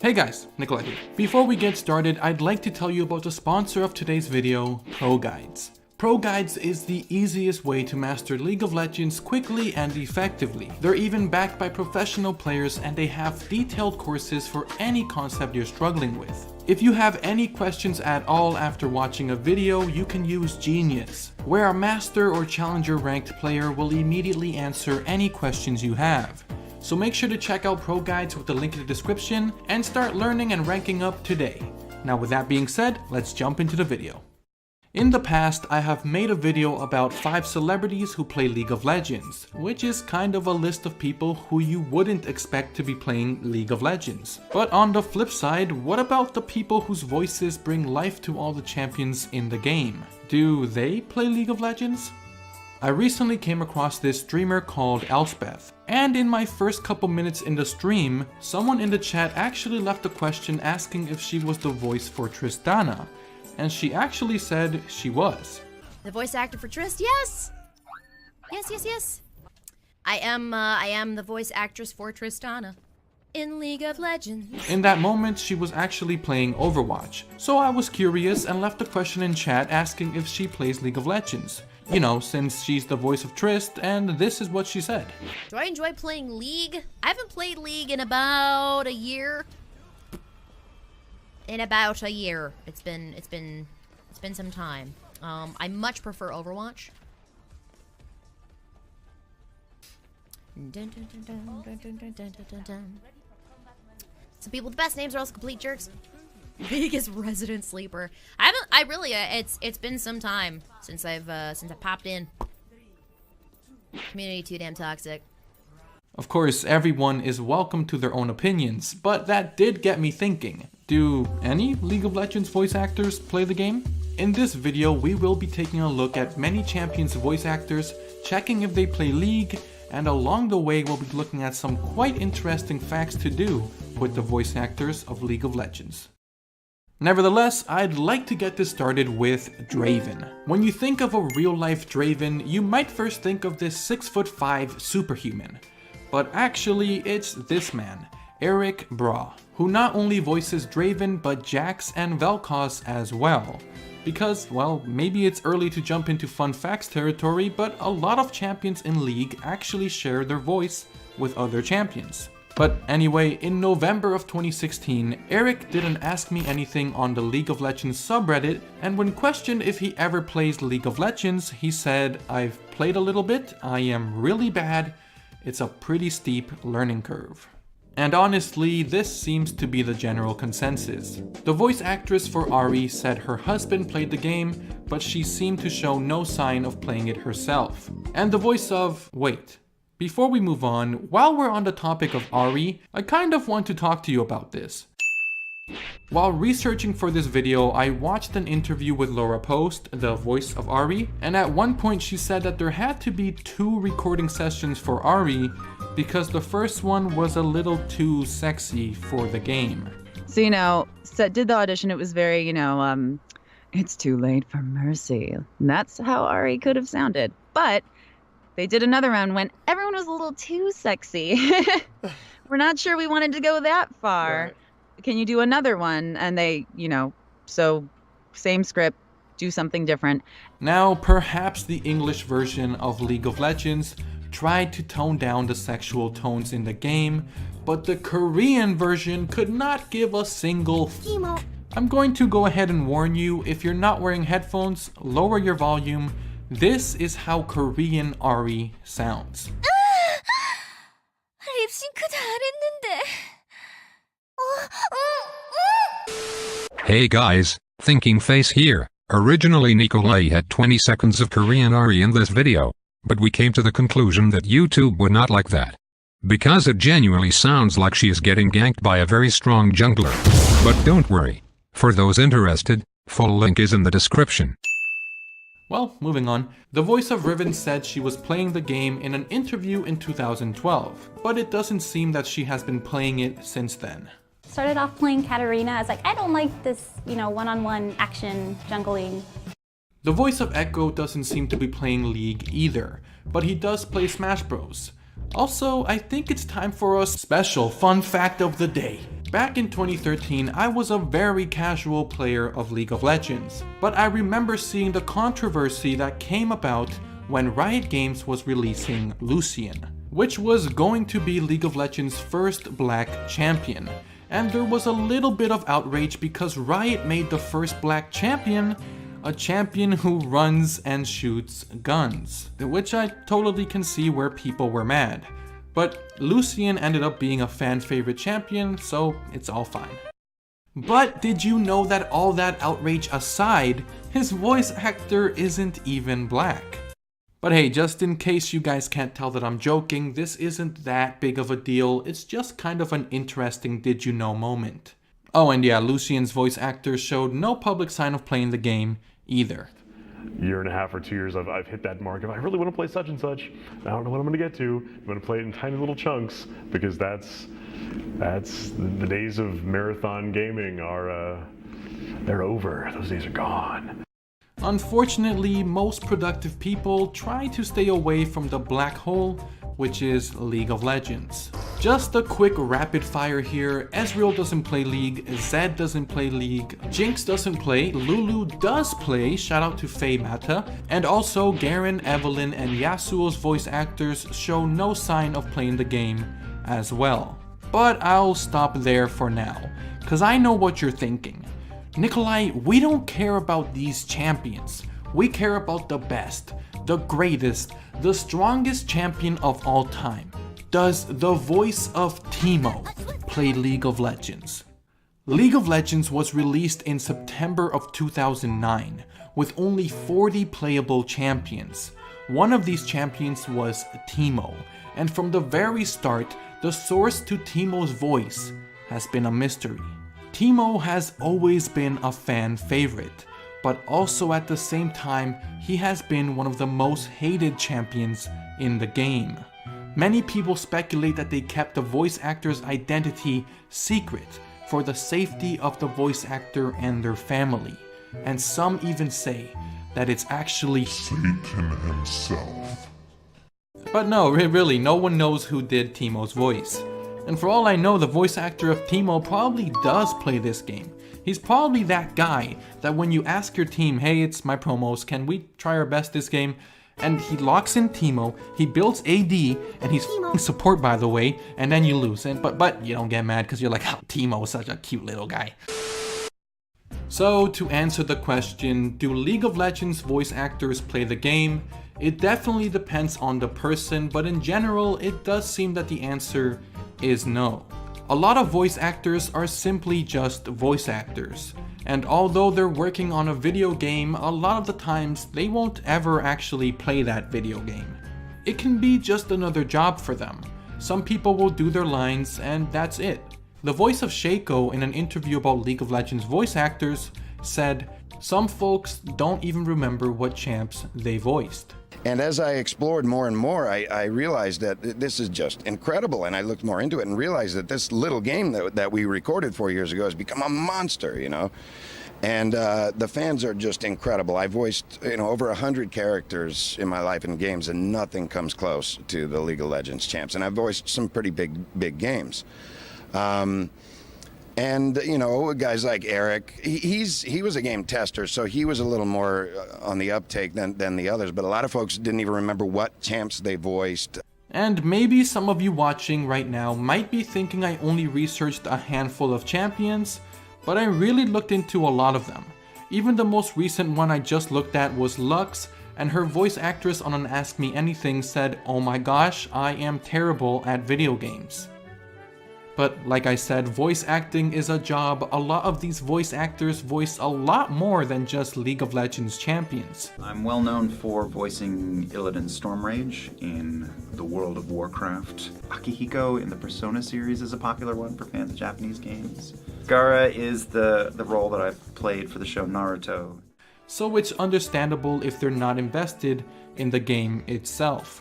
Hey guys, Nikolai here. Before we get started, I'd like to tell you about the sponsor of today's video, Pro Guides. Pro Guides is the easiest way to master League of Legends quickly and effectively. They're even backed by professional players and they have detailed courses for any concept you're struggling with. If you have any questions at all after watching a video, you can use Genius, where a master or challenger ranked player will immediately answer any questions you have. So make sure to check out Pro Guides with the link in the description and start learning and ranking up today. Now with that being said, let's jump into the video. In the past, I have made a video about 5 celebrities who play League of Legends, which is kind of a list of people who you wouldn't expect to be playing League of Legends. But on the flip side, what about the people whose voices bring life to all the champions in the game? Do they play League of Legends? I recently came across this streamer called Elspeth, and in my first couple minutes in the stream, someone in the chat actually left a question asking if she was the voice for Tristana, and she actually said she was. The voice actor for Trist? Yes! Yes. I am the voice actress for Tristana in League of Legends. In that moment, she was actually playing Overwatch, so I was curious and left a question in chat asking if she plays League of Legends. You know, since she's the voice of Trist, and this is what she said. Do I enjoy playing League? I haven't played League in about a year. It's been some time. I much prefer Overwatch. Some people with the best names are also complete jerks. Biggest resident sleeper. It's been some time since I popped in. Community too damn toxic. Of course, everyone is welcome to their own opinions, but that did get me thinking. Do any League of Legends voice actors play the game? In this video, we will be taking a look at many champions voice actors, checking if they play League, and along the way we'll be looking at some quite interesting facts to do with the voice actors of League of Legends. Nevertheless, I'd like to get this started with Draven. When you think of a real-life Draven, you might first think of this 6'5" superhuman. But actually, it's this man, Eric Braw, who not only voices Draven but Jax and Vel'Koz as well. Because, well, maybe it's early to jump into fun facts territory, but a lot of champions in League actually share their voice with other champions. But anyway, in November of 2016, Eric did an Ask Me Anything on the League of Legends subreddit, and when questioned if he ever plays League of Legends, he said, "I've played a little bit, I am really bad, it's a pretty steep learning curve." And honestly, this seems to be the general consensus. The voice actress for Ahri said her husband played the game, but she seemed to show no sign of playing it herself. And the voice of... wait. Before we move on, while we're on the topic of Ahri, I kind of want to talk to you about this. While researching for this video, I watched an interview with Laura Post, the voice of Ahri, and at one point she said that there had to be 2 recording sessions for Ahri because the first one was a little too sexy for the game. So, did the audition, it was very, it's too late for mercy. And that's how Ahri could have sounded. But they did another round when everyone was a little too sexy. We're not sure we wanted to go that far. Right. Can you do another one? And they, so same script, do something different. Now, perhaps the English version of League of Legends tried to tone down the sexual tones in the game, but the Korean version could not give a single f***. I'm going to go ahead and warn you, if you're not wearing headphones, lower your volume. This is how Korean Ahri sounds. Hey guys, Thinking Face here. Originally Nikolai had 20 seconds of Korean Ahri in this video, but we came to the conclusion that YouTube would not like that. Because it genuinely sounds like she is getting ganked by a very strong jungler. But don't worry. For those interested, full link is in the description. Well, moving on. The voice of Riven said she was playing the game in an interview in 2012, but it doesn't seem that she has been playing it since then. Started off playing Katarina. I was like, I don't like this, one-on-one action jungling. The voice of Echo doesn't seem to be playing League either, but he does play Smash Bros. Also, I think it's time for a special fun fact of the day. Back in 2013, I was a very casual player of League of Legends, but I remember seeing the controversy that came about when Riot Games was releasing Lucian, which was going to be League of Legends' first black champion. And there was a little bit of outrage because Riot made the first black champion a champion who runs and shoots guns, which I totally can see where people were mad. But Lucian ended up being a fan favorite champion, so it's all fine. But did you know that all that outrage aside, his voice actor isn't even black? But hey, just in case you guys can't tell that I'm joking, this isn't that big of a deal, it's just kind of an interesting did you know moment. Oh, and yeah, Lucian's voice actor showed no public sign of playing the game either. Year and a half or 2 years, I've hit that mark. If I really want to play such and such, I don't know what I'm going to get to. I'm going to play it in tiny little chunks because that's the days of marathon gaming are they're over. Those days are gone. Unfortunately, most productive people try to stay away from the black hole, which is League of Legends. Just a quick rapid fire here. Ezreal doesn't play League, Zed doesn't play League, Jinx doesn't play, Lulu does play, shout out to Faye Mata, and also Garen, Evelynn, and Yasuo's voice actors show no sign of playing the game as well. But I'll stop there for now, cause I know what you're thinking. Nikolai, we don't care about these champions. We care about the best, the greatest, the strongest champion of all time. Does the voice of Teemo play League of Legends? League of Legends was released in September of 2009 with only 40 playable champions. One of these champions was Teemo, and from the very start, the source to Teemo's voice has been a mystery. Teemo has always been a fan favorite, but also at the same time, he has been one of the most hated champions in the game. Many people speculate that they kept the voice actor's identity secret for the safety of the voice actor and their family, and some even say that it's actually Satan himself. But no, really, no one knows who did Teemo's voice. And for all I know, the voice actor of Teemo probably does play this game. He's probably that guy that when you ask your team, hey, it's my promos, can we try our best this game? And he locks in Teemo, he builds AD, and he's support by the way, and then you lose. But you don't get mad because you're like, oh, Teemo's such a cute little guy. So to answer the question, do League of Legends voice actors play the game? It definitely depends on the person, but in general, it does seem that the answer is no. A lot of voice actors are simply just voice actors, and although they're working on a video game, a lot of the times they won't ever actually play that video game. It can be just another job for them. Some people will do their lines and that's it. The voice of Shaco in an interview about League of Legends voice actors said, "Some folks don't even remember what champs they voiced." And as I explored more and more, I realized that this is just incredible. And I looked more into it and realized that this little game that we recorded 4 years ago has become a monster, you know. And the fans are just incredible. I voiced, over 100 characters in my life in games, and nothing comes close to the League of Legends champs. And I've voiced some pretty big games. And, guys like Eric, he was a game tester, so he was a little more on the uptake than the others, but a lot of folks didn't even remember what champs they voiced. And maybe some of you watching right now might be thinking I only researched a handful of champions, but I really looked into a lot of them. Even the most recent one I just looked at was Lux, and her voice actress on an Ask Me Anything said, "Oh my gosh, I am terrible at video games." But like I said, voice acting is a job. A lot of these voice actors voice a lot more than just League of Legends champions. I'm well known for voicing Illidan Stormrage in the World of Warcraft. Akihiko in the Persona series is a popular one for fans of Japanese games. Gaara is the role that I've played for the show Naruto. So it's understandable if they're not invested in the game itself.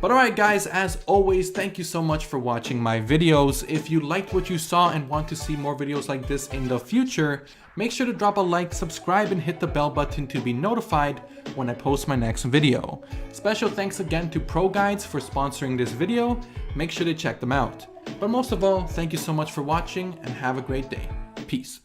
But alright guys, as always, thank you so much for watching my videos. If you liked what you saw and want to see more videos like this in the future, make sure to drop a like, subscribe, and hit the bell button to be notified when I post my next video. Special thanks again to Pro Guides for sponsoring this video. Make sure to check them out. But most of all, thank you so much for watching and have a great day. Peace.